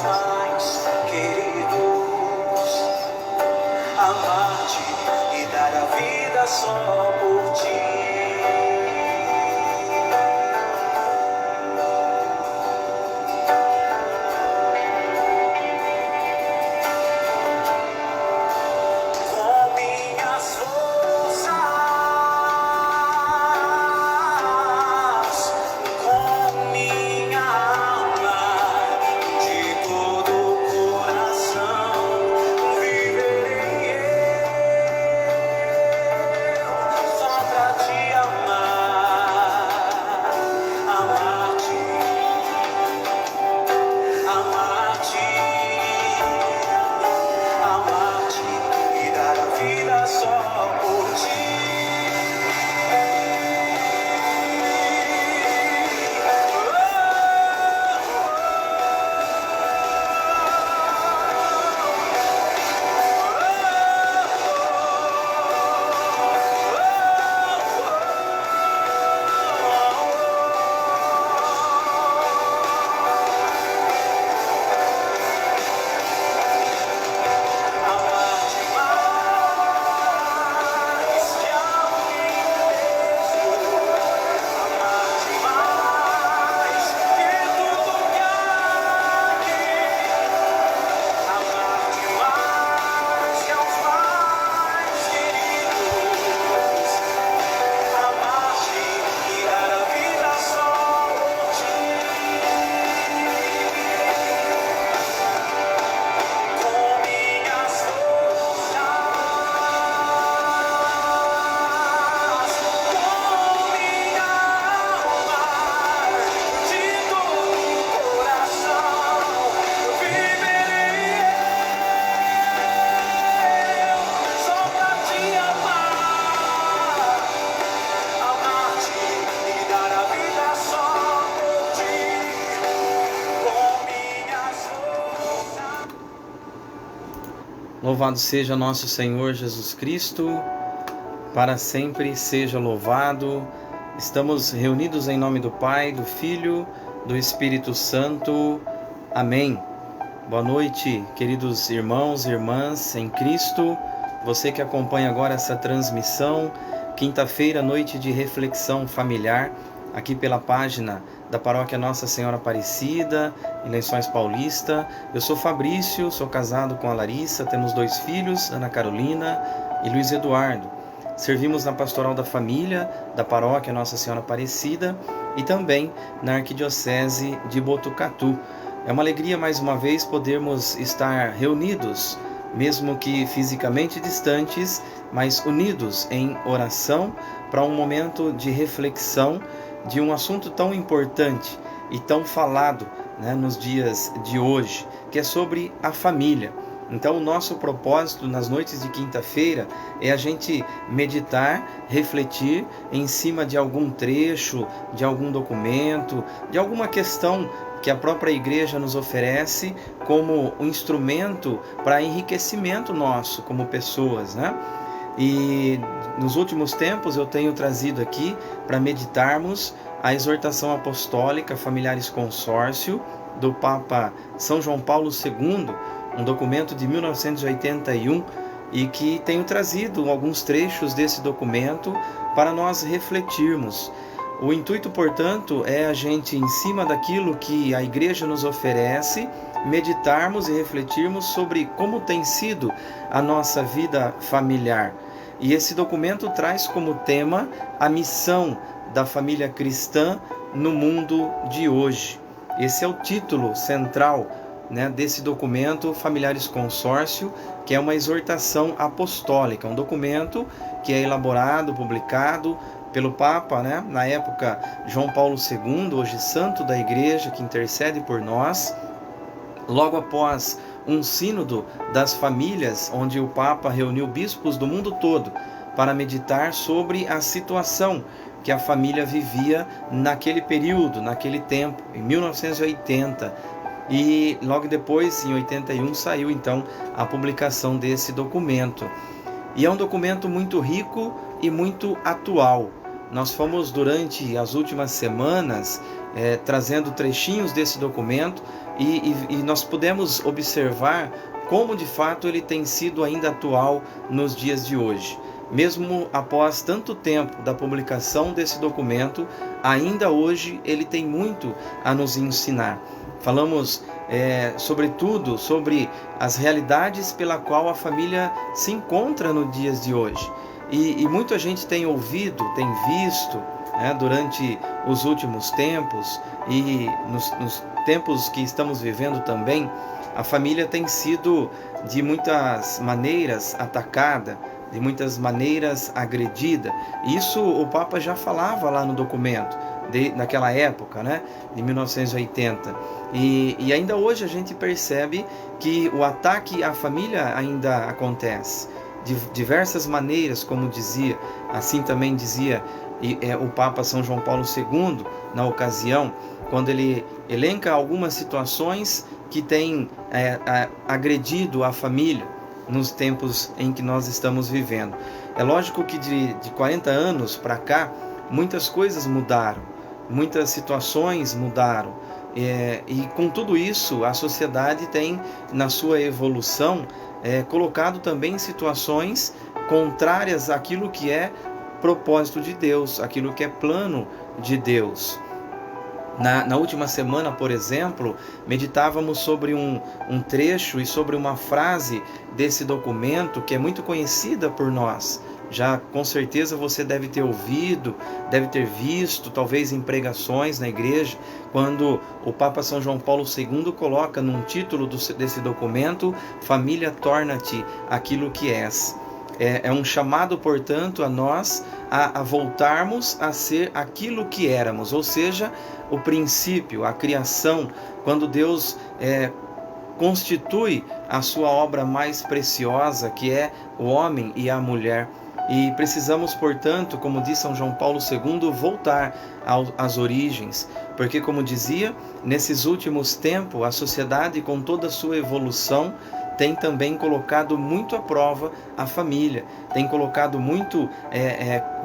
mais queridos, amar-te e dar a vida só por ti. Louvado seja nosso Senhor Jesus Cristo, para sempre seja louvado. Estamos reunidos em nome do Pai, do Filho, do Espírito Santo. Amém. Boa noite, queridos irmãos e irmãs em Cristo. Você que acompanha agora essa transmissão, quinta-feira, noite de reflexão familiar, aqui pela página da Paróquia Nossa Senhora Aparecida, em Lençóis Paulista. Eu sou Fabrício, sou casado com a Larissa, temos 2 filhos, Ana Carolina e Luiz Eduardo. Servimos na Pastoral da Família, da Paróquia Nossa Senhora Aparecida e também na Arquidiocese de Botucatu. É uma alegria mais uma vez podermos estar reunidos, mesmo que fisicamente distantes, mas unidos em oração para um momento de reflexão de um assunto tão importante e tão falado, nos dias de hoje, que é sobre a família. Então, o nosso propósito nas noites de quinta-feira é a gente meditar, refletir em cima de algum trecho, de algum documento, de alguma questão que a própria Igreja nos oferece como um instrumento para enriquecimento nosso como pessoas, E nos últimos tempos eu tenho trazido aqui para meditarmos a exortação apostólica Familiares Consórcio do Papa São João Paulo II, um documento de 1981, e que tenho trazido alguns trechos desse documento para nós refletirmos. O intuito, portanto, é a gente, em cima daquilo que a Igreja nos oferece, meditarmos e refletirmos sobre como tem sido a nossa vida familiar. E esse documento traz como tema a missão da família cristã no mundo de hoje. Esse é o título central, desse documento, Familiares Consórcio, que é uma exortação apostólica, um documento que é elaborado, publicado pelo Papa, na época João Paulo II, hoje santo da Igreja, que intercede por nós, logo após um sínodo das famílias, onde o Papa reuniu bispos do mundo todo para meditar sobre a situação que a família vivia naquele período, naquele tempo, em 1980. E logo depois, em 81, saiu então a publicação desse documento. E é um documento muito rico e muito atual, nós fomos durante as últimas semanas trazendo trechinhos desse documento e nós pudemos observar como de fato ele tem sido ainda atual nos dias de hoje. Mesmo após tanto tempo da publicação desse documento, ainda hoje ele tem muito a nos ensinar. Falamos sobretudo sobre as realidades pela qual a família se encontra nos dias de hoje. E muita gente tem ouvido, tem visto, durante os últimos tempos e nos tempos que estamos vivendo também, a família tem sido de muitas maneiras atacada, de muitas maneiras agredida. Isso o Papa já falava lá no documento, naquela época, de 1980. E ainda hoje a gente percebe que o ataque à família ainda acontece de diversas maneiras, como dizia, assim também dizia o Papa São João Paulo II, na ocasião, quando ele elenca algumas situações que têm agredido a família nos tempos em que nós estamos vivendo. É lógico que de 40 anos para cá, muitas coisas mudaram, muitas situações mudaram, e com tudo isso, a sociedade tem, na sua evolução, colocado também situações contrárias àquilo que é propósito de Deus, aquilo que é plano de Deus. Na última semana, por exemplo, meditávamos sobre um trecho e sobre uma frase desse documento que é muito conhecida por nós. Já com certeza você deve ter ouvido, deve ter visto, talvez em pregações na igreja, quando o Papa São João Paulo II coloca num título desse documento: família, torna-te aquilo que és. É um chamado, portanto, a nós a voltarmos a ser aquilo que éramos, ou seja, o princípio, a criação, quando Deus constitui a sua obra mais preciosa, que é o homem e a mulher. E precisamos, portanto, como diz São João Paulo II, voltar às origens, porque, como dizia, nesses últimos tempos, a sociedade, com toda a sua evolução, tem também colocado muito à prova a família, tem colocado muito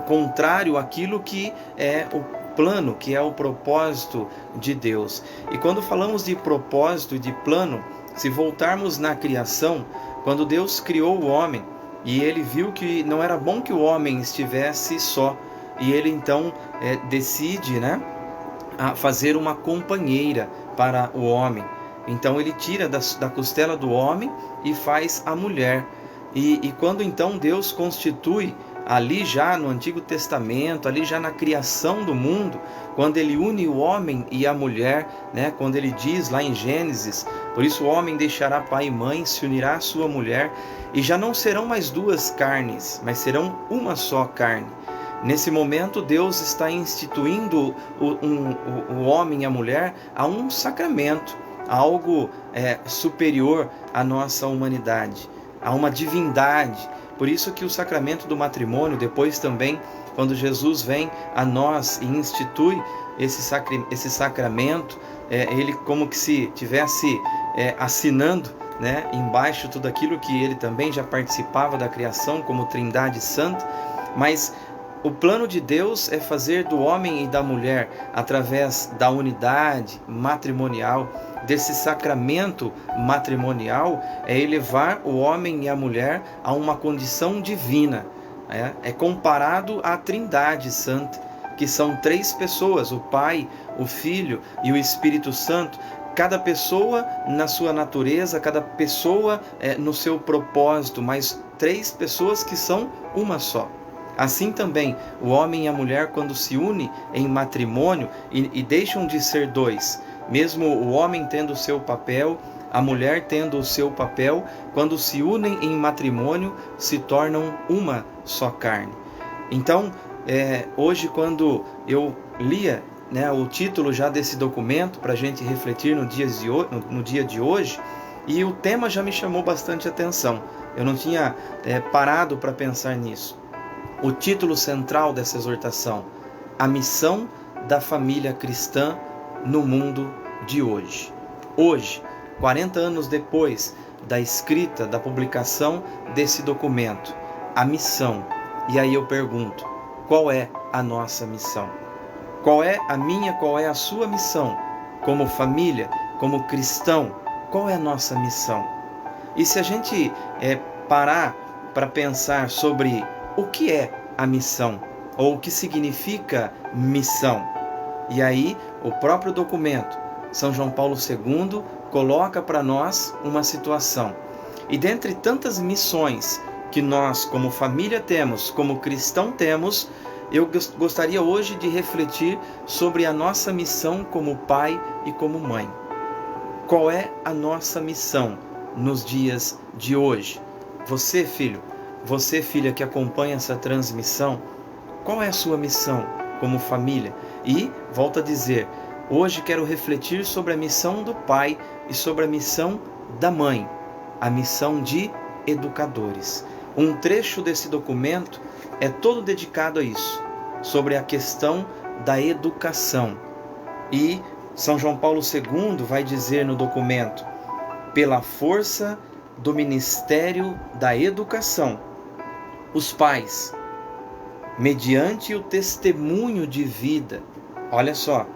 contrário àquilo que é o plano, que é o propósito de Deus. E quando falamos de propósito e de plano, se voltarmos na criação, quando Deus criou o homem, e ele viu que não era bom que o homem estivesse só, e ele então decide a fazer uma companheira para o homem. Então ele tira da costela do homem e faz a mulher. E quando então Deus constitui, ali já no Antigo Testamento, ali já na criação do mundo, quando ele une o homem e a mulher, quando ele diz lá em Gênesis: por isso o homem deixará pai e mãe, se unirá à sua mulher, e já não serão mais duas carnes, mas serão uma só carne. Nesse momento, Deus está instituindo o homem e a mulher a um sacramento, algo superior à nossa humanidade, a uma divindade. Por isso que o sacramento do matrimônio, depois também, quando Jesus vem a nós e institui esse sacramento, ele como que se tivesse assinando embaixo tudo aquilo que ele também já participava da criação como Trindade Santa. Mas o plano de Deus é fazer do homem e da mulher, através da unidade matrimonial, desse sacramento matrimonial, elevar o homem e a mulher a uma condição divina. É comparado à Trindade Santa, que são três pessoas: o Pai, o Filho e o Espírito Santo. Cada pessoa na sua natureza, cada pessoa no seu propósito, mas três pessoas que são uma só. Assim também, o homem e a mulher, quando se unem em matrimônio e deixam de ser dois, mesmo o homem tendo o seu papel, a mulher tendo o seu papel, quando se unem em matrimônio, se tornam uma só carne. Então, hoje, quando eu lia o título já desse documento, para a gente refletir no dia de hoje, e o tema já me chamou bastante atenção. Eu não tinha parado para pensar nisso. O título central dessa exortação: a missão da família cristã no mundo de hoje. Hoje, 40 anos depois da escrita, da publicação desse documento, a missão. E aí eu pergunto: qual é a nossa missão. Qual é a minha, qual é a sua missão? Como família, como cristão, qual é a nossa missão? E se a gente parar para pensar sobre o que é a missão, ou o que significa missão, e aí o próprio documento, São João Paulo II, coloca para nós uma situação. E dentre tantas missões que nós, como família, temos, como cristão temos, eu gostaria hoje de refletir sobre a nossa missão como pai e como mãe. Qual é a nossa missão nos dias de hoje? Você, filho, você, filha, que acompanha essa transmissão, qual é a sua missão como família? E, volto a dizer, hoje quero refletir sobre a missão do pai e sobre a missão da mãe, a missão de educadores. Um trecho desse documento é todo dedicado a isso, sobre a questão da educação. E São João Paulo II vai dizer no documento: pela força do Ministério da Educação, os pais, mediante o testemunho de vida, olha só,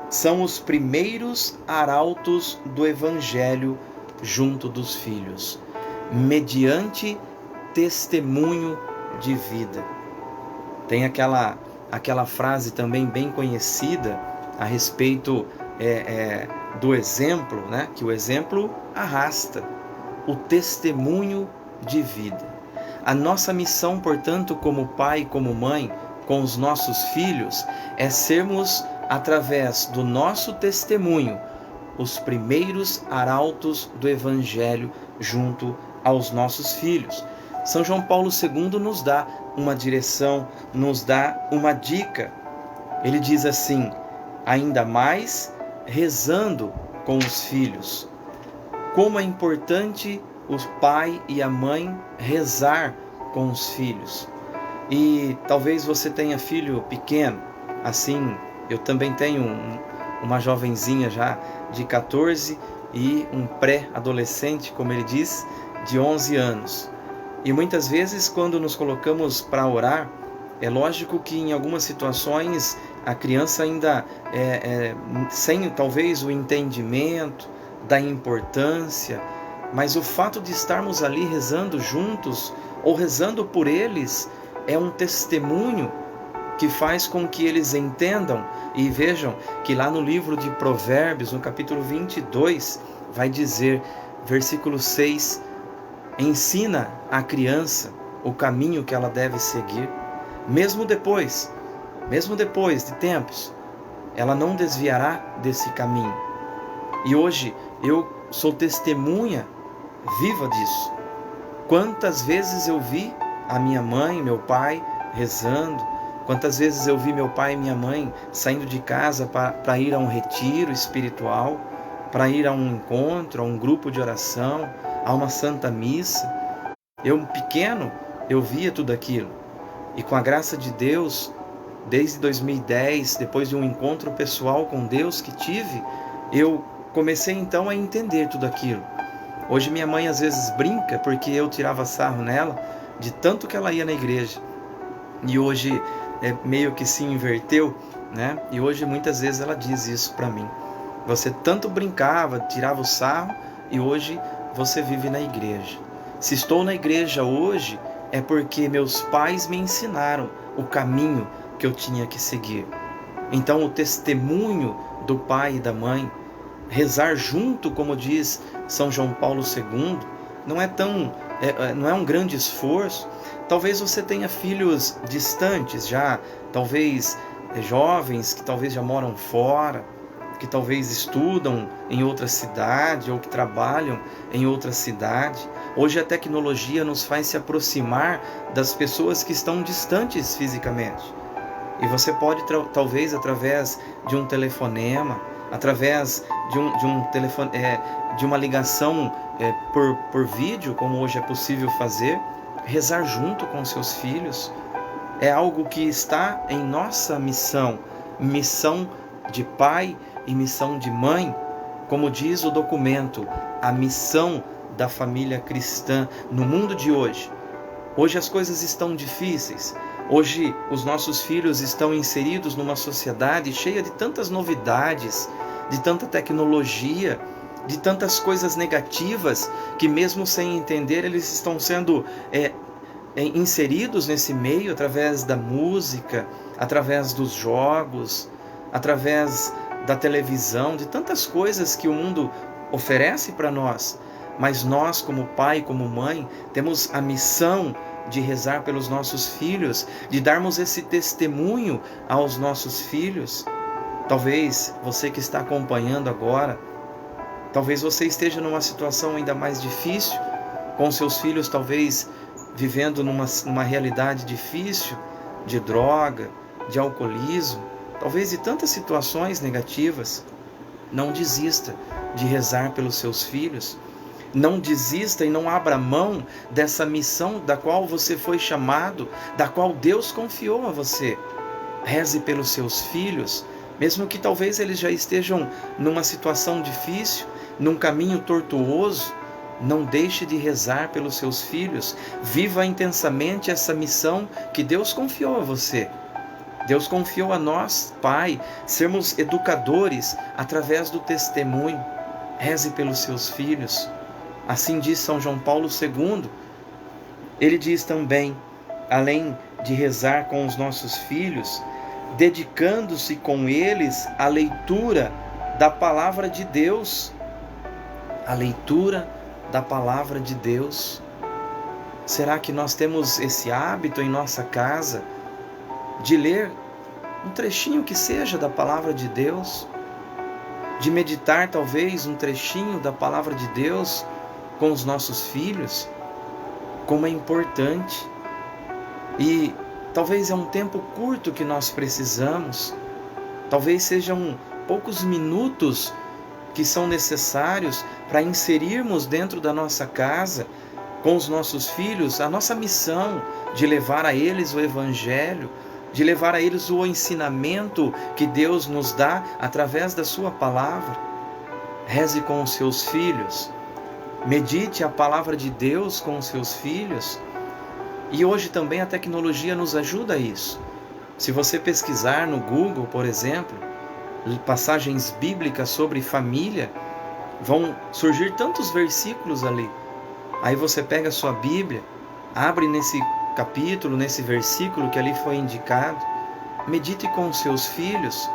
são os primeiros arautos do Evangelho junto dos filhos, mediante testemunho de vida. Tem aquela frase também bem conhecida a respeito do exemplo, né? Que o exemplo arrasta, o testemunho de vida. A nossa missão, portanto, como pai e como mãe, com os nossos filhos, é sermos, através do nosso testemunho, os primeiros arautos do Evangelho junto aos nossos filhos. São João Paulo II nos dá uma direção, nos dá uma dica. Ele diz assim: ainda mais rezando com os filhos. Como é importante o pai e a mãe rezar com os filhos. E talvez você tenha filho pequeno, assim, eu também tenho uma jovenzinha já de 14 e um pré-adolescente, como ele diz, de 11 anos. E muitas vezes, quando nos colocamos para orar, é lógico que em algumas situações a criança ainda sem talvez o entendimento da importância, mas o fato de estarmos ali rezando juntos ou rezando por eles é um testemunho que faz com que eles entendam. E vejam que lá no livro de Provérbios, no capítulo 22, vai dizer, versículo 6, ensina a criança o caminho que ela deve seguir, mesmo depois de tempos, ela não desviará desse caminho. E hoje eu sou testemunha viva disso. Quantas vezes eu vi a minha mãe, meu pai rezando, quantas vezes eu vi meu pai e minha mãe saindo de casa para ir a um retiro espiritual, para ir a um encontro, a um grupo de oração, a uma santa missa. Eu pequeno, eu via tudo aquilo. E com a graça de Deus, desde 2010, depois de um encontro pessoal com Deus que tive, eu comecei então a entender tudo aquilo. Hoje minha mãe às vezes brinca porque eu tirava sarro nela de tanto que ela ia na igreja. E hoje meio que se inverteu, né? E hoje muitas vezes ela diz isso para mim. Você tanto brincava, tirava o sarro e hoje você vive na igreja. Se estou na igreja hoje é porque meus pais me ensinaram o caminho que eu tinha que seguir. Então o testemunho do pai e da mãe, rezar junto, como diz São João Paulo II, não é um grande esforço. Talvez você tenha filhos distantes já, talvez jovens que talvez já moram fora, que talvez estudam em outra cidade ou que trabalham em outra cidade. Hoje a tecnologia nos faz se aproximar das pessoas que estão distantes fisicamente. E você pode, talvez, através de um telefonema, através de uma ligação por vídeo, como hoje é possível fazer, rezar junto com seus filhos. É algo que está em nossa missão, missão de pai e missão de mãe, como diz o documento, a missão da família cristã no mundo de hoje. Hoje as coisas estão difíceis, Hoje, os nossos filhos estão inseridos numa sociedade cheia de tantas novidades, de tanta tecnologia, de tantas coisas negativas, que mesmo sem entender, eles estão sendo inseridos nesse meio através da música, através dos jogos, através da televisão, de tantas coisas que o mundo oferece para nós. Mas nós, como pai, como mãe, temos a missão de rezar pelos nossos filhos, de darmos esse testemunho aos nossos filhos. Talvez você que está acompanhando agora, talvez você esteja numa situação ainda mais difícil, com seus filhos talvez vivendo numa realidade difícil, de droga, de alcoolismo, talvez de tantas situações negativas. Não desista de rezar pelos seus filhos. Não desista e não abra mão dessa missão da qual você foi chamado, da qual Deus confiou a você. Reze pelos seus filhos, mesmo que talvez eles já estejam numa situação difícil, num caminho tortuoso. Não deixe de rezar pelos seus filhos. Viva intensamente essa missão que Deus confiou a você. Deus confiou a nós, Pai, sermos educadores através do testemunho. Reze pelos seus filhos. Assim diz São João Paulo II. Ele diz também, além de rezar com os nossos filhos, dedicando-se com eles à leitura da palavra de Deus. A leitura da palavra de Deus. Será que nós temos esse hábito em nossa casa de ler um trechinho que seja da palavra de Deus? De meditar talvez um trechinho da palavra de Deus com os nossos filhos? Como é importante. E talvez é um tempo curto que nós precisamos, talvez sejam poucos minutos que são necessários para inserirmos dentro da nossa casa, com os nossos filhos, a nossa missão de levar a eles o Evangelho, de levar a eles o ensinamento que Deus nos dá através da sua palavra. Reze com os seus filhos, medite a palavra de Deus com os seus filhos. E hoje também a tecnologia nos ajuda a isso. Se você pesquisar no Google, por exemplo, passagens bíblicas sobre família, vão surgir tantos versículos ali. Aí você pega a sua Bíblia, abre nesse capítulo, nesse versículo que ali foi indicado, medite com os seus filhos.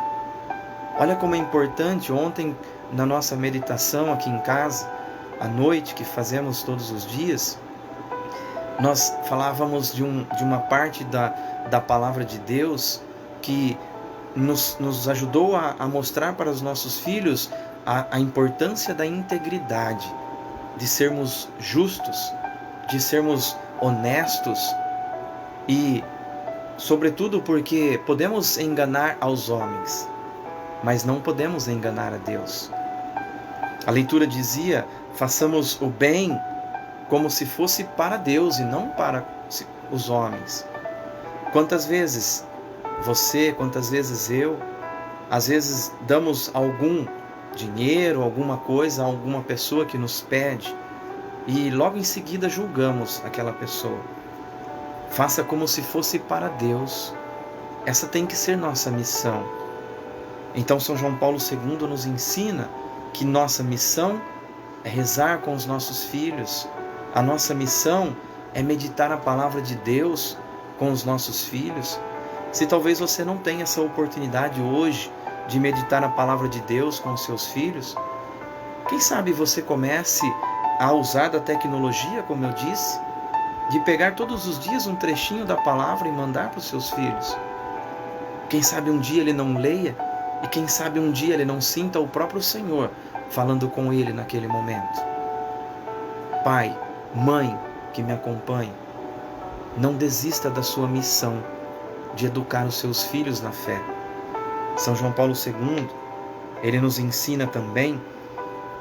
Olha como é importante. Ontem, na nossa meditação aqui em casa, à noite, que fazemos todos os dias, nós falávamos de uma parte da palavra de Deus que nos ajudou a mostrar para os nossos filhos a importância da integridade, de sermos justos, de sermos honestos e, sobretudo, porque podemos enganar aos homens, mas não podemos enganar a Deus. A leitura dizia: façamos o bem como se fosse para Deus e não para os homens. Quantas vezes você, quantas vezes eu, às vezes damos algum dinheiro, alguma coisa a alguma pessoa que nos pede e logo em seguida julgamos aquela pessoa. Faça como se fosse para Deus. Essa tem que ser nossa missão. Então São João Paulo II nos ensina que nossa missão é rezar com os nossos filhos. A nossa missão é meditar a palavra de Deus com os nossos filhos. Se talvez você não tenha essa oportunidade hoje de meditar a palavra de Deus com os seus filhos, quem sabe você comece a usar da tecnologia, como eu disse, de pegar todos os dias um trechinho da palavra e mandar para os seus filhos. Quem sabe um dia ele não leia e quem sabe um dia ele não sinta o próprio Senhor falando com ele naquele momento. Pai, mãe que me acompanha, não desista da sua missão de educar os seus filhos na fé. São João Paulo II, ele nos ensina também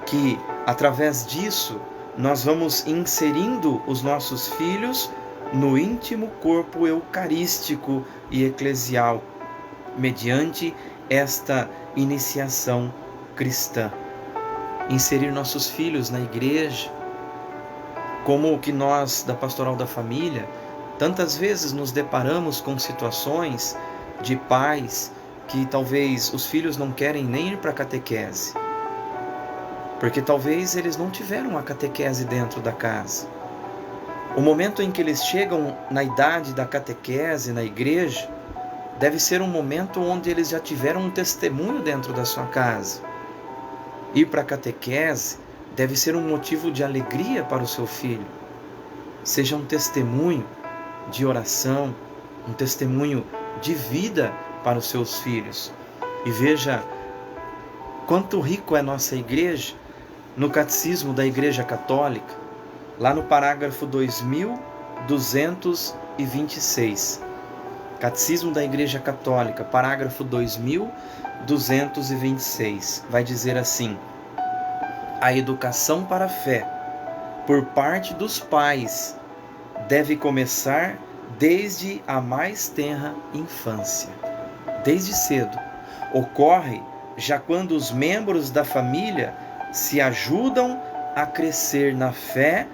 que, através disso, nós vamos inserindo os nossos filhos no íntimo corpo eucarístico e eclesial, mediante esta iniciação cristã. Inserir nossos filhos na igreja, como o que nós, da Pastoral da Família, Tantas vezes nos deparamos com situações de pais que talvez os filhos não querem nem ir para a catequese, porque talvez eles não tiveram a catequese dentro da casa. O momento em que eles chegam na idade da catequese na igreja deve ser um momento onde eles já tiveram um testemunho dentro da sua casa. Ir para a catequese deve ser um motivo de alegria para o seu filho. Seja um testemunho de oração, um testemunho de vida para os seus filhos. E veja quanto rico é nossa igreja no Catecismo da Igreja Católica, lá no parágrafo 2226. Catecismo da Igreja Católica, parágrafo 2226, vai dizer assim: a educação para a fé, por parte dos pais, deve começar desde a mais tenra infância. Desde cedo. Ocorre já quando os membros da família se ajudam a crescer na fé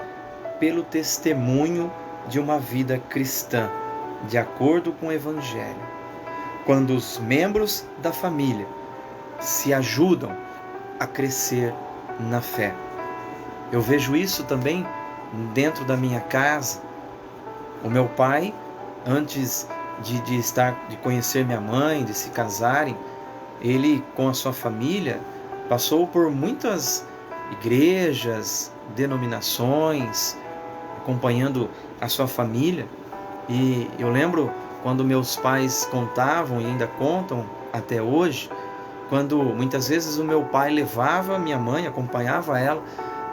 pelo testemunho de uma vida cristã, de acordo com o Evangelho. Quando os membros da família se ajudam a crescer na fé. Eu vejo isso também dentro da minha casa. O meu pai, antes de conhecer minha mãe, de se casarem, ele com a sua família passou por muitas igrejas, denominações, acompanhando a sua família. E eu lembro quando meus pais contavam e ainda contam até hoje, quando muitas vezes o meu pai levava minha mãe, acompanhava ela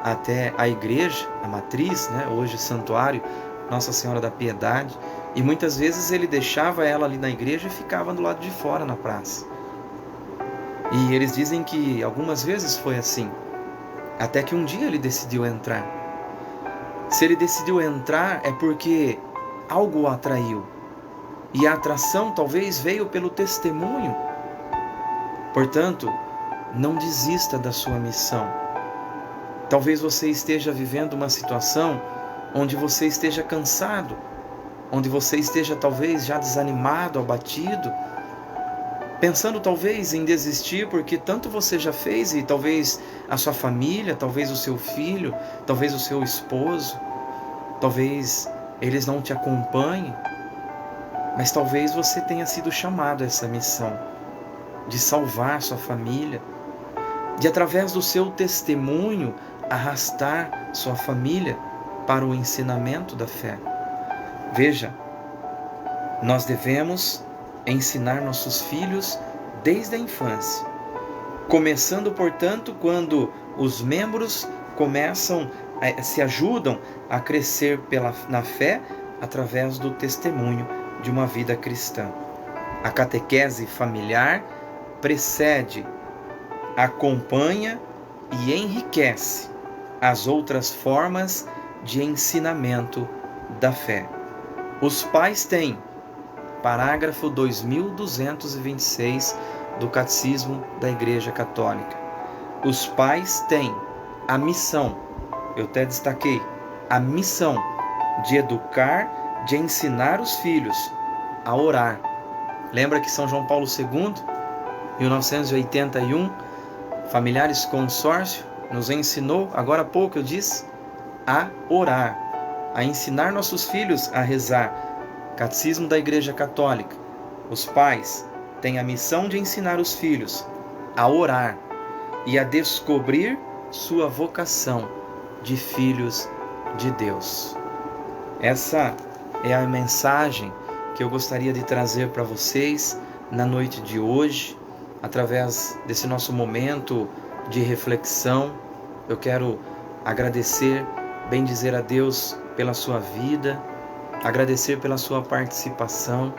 até a igreja, a matriz, hoje santuário Nossa Senhora da Piedade, e muitas vezes ele deixava ela ali na igreja e ficava do lado de fora na praça. E eles dizem que algumas vezes foi assim, até que um dia ele decidiu entrar. Se ele decidiu entrar é porque algo o atraiu, e a atração talvez veio pelo testemunho. Portanto, não desista da sua missão. Talvez você esteja vivendo uma situação onde você esteja cansado, onde você esteja talvez já desanimado, abatido, pensando talvez em desistir porque tanto você já fez e talvez a sua família, talvez o seu filho, talvez o seu esposo, talvez eles não te acompanhem, mas talvez você tenha sido chamado a essa missão de salvar sua família, de através do seu testemunho arrastar sua família para o ensinamento da fé. Veja, nós devemos ensinar nossos filhos desde a infância, começando, portanto, quando os membros se ajudam a crescer na fé através do testemunho de uma vida cristã. A catequese familiar precede, acompanha e enriquece as outras formas de ensinamento da fé. Os pais têm, parágrafo 2226 do Catecismo da Igreja Católica. Os pais têm a missão, eu até destaquei, a missão de educar, de ensinar os filhos a orar. Lembra que São João Paulo II, 1981, Familiares Consórcio, nos ensinou, agora há pouco eu disse, a orar, a ensinar nossos filhos a rezar. Catecismo da Igreja Católica. Os pais têm a missão de ensinar os filhos a orar e a descobrir sua vocação de filhos de Deus. Essa é a mensagem que eu gostaria de trazer para vocês na noite de hoje, através desse nosso momento de reflexão. Eu quero agradecer, bendizer a Deus pela sua vida, agradecer pela sua participação.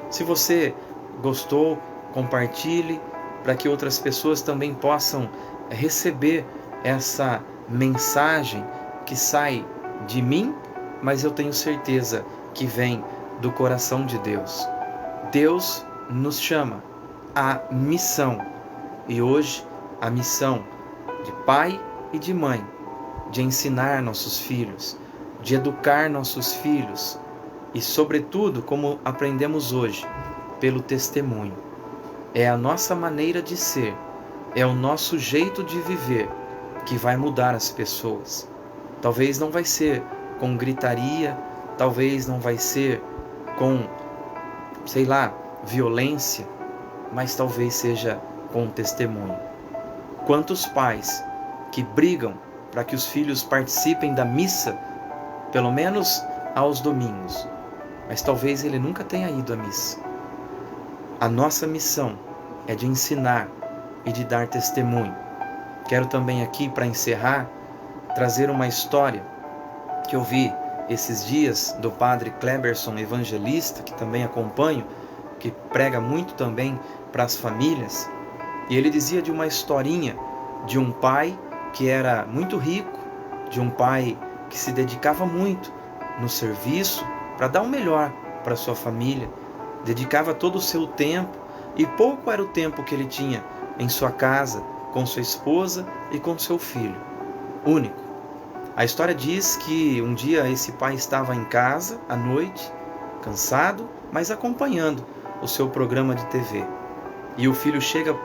Se você gostou, compartilhe para que outras pessoas também possam receber essa mensagem que sai de mim, mas eu tenho certeza que vem do coração de Deus. Deus nos chama à missão, e hoje a missão de pai e de mãe, de ensinar nossos filhos, de educar nossos filhos, e, sobretudo, como aprendemos hoje, pelo testemunho. É a nossa maneira de ser, é o nosso jeito de viver que vai mudar as pessoas. Talvez não vai ser com gritaria, talvez não vai ser com, violência, mas talvez seja com testemunho. Quantos pais que brigam para que os filhos participem da missa, pelo menos aos domingos, mas talvez ele nunca tenha ido à missa. A nossa missão é de ensinar e de dar testemunho. Quero também aqui, para encerrar, trazer uma história que eu vi esses dias do padre Kleberson, evangelista, que também acompanho, que prega muito também para as famílias. E ele dizia de uma historinha de um pai que era muito rico, de um pai que se dedicava muito no serviço para dar o melhor para sua família, dedicava todo o seu tempo, e pouco era o tempo que ele tinha em sua casa, com sua esposa e com seu filho, único. A história diz que um dia esse pai estava em casa, à noite, cansado, mas acompanhando o seu programa de TV. E o filho chega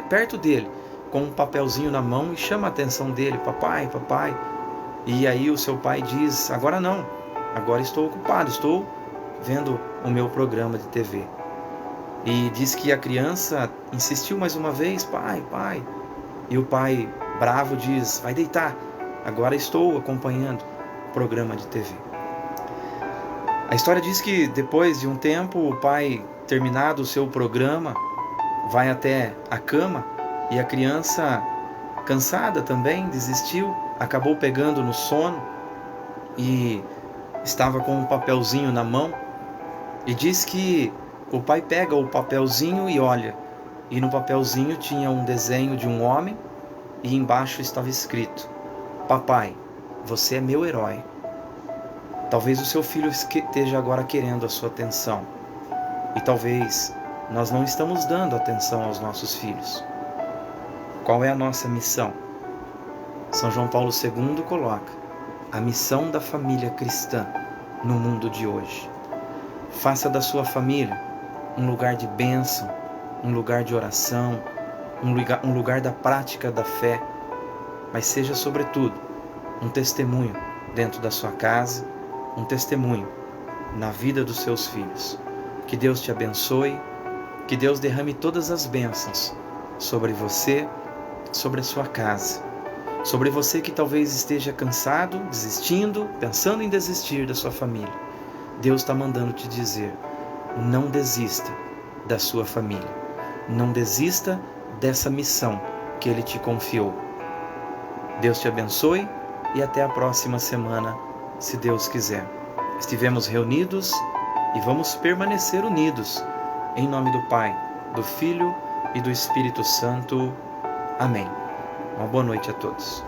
perto dele, com um papelzinho na mão, e chama a atenção dele: papai, papai. E aí o seu pai diz: agora não, agora estou ocupado, estou vendo o meu programa de TV. E diz que a criança insistiu mais uma vez: pai, pai. E o pai, bravo, diz: vai deitar, agora estou acompanhando o programa de TV. A história diz que depois de um tempo, o pai, terminado o seu programa, vai até a cama, e a criança, cansada também, desistiu, acabou pegando no sono e estava com um papelzinho na mão. E diz que o pai pega o papelzinho e olha, e no papelzinho tinha um desenho de um homem, e embaixo estava escrito: papai, você é meu herói. Talvez o seu filho esteja agora querendo a sua atenção, e talvez nós não estamos dando atenção aos nossos filhos. Qual é a nossa missão? São João Paulo II coloca a missão da família cristã no mundo de hoje. Faça da sua família um lugar de bênção, um lugar de oração, um lugar da prática da fé, mas seja, sobretudo, um testemunho dentro da sua casa, um testemunho na vida dos seus filhos. Que Deus te abençoe, que Deus derrame todas as bênçãos sobre você, sobre a sua casa, sobre você que talvez esteja cansado, desistindo, pensando em desistir da sua família. Deus está mandando te dizer: não desista da sua família, não desista dessa missão que Ele te confiou. Deus te abençoe e até a próxima semana, se Deus quiser. Estivemos reunidos e vamos permanecer unidos, em nome do Pai, do Filho e do Espírito Santo. Amém. Uma boa noite a todos.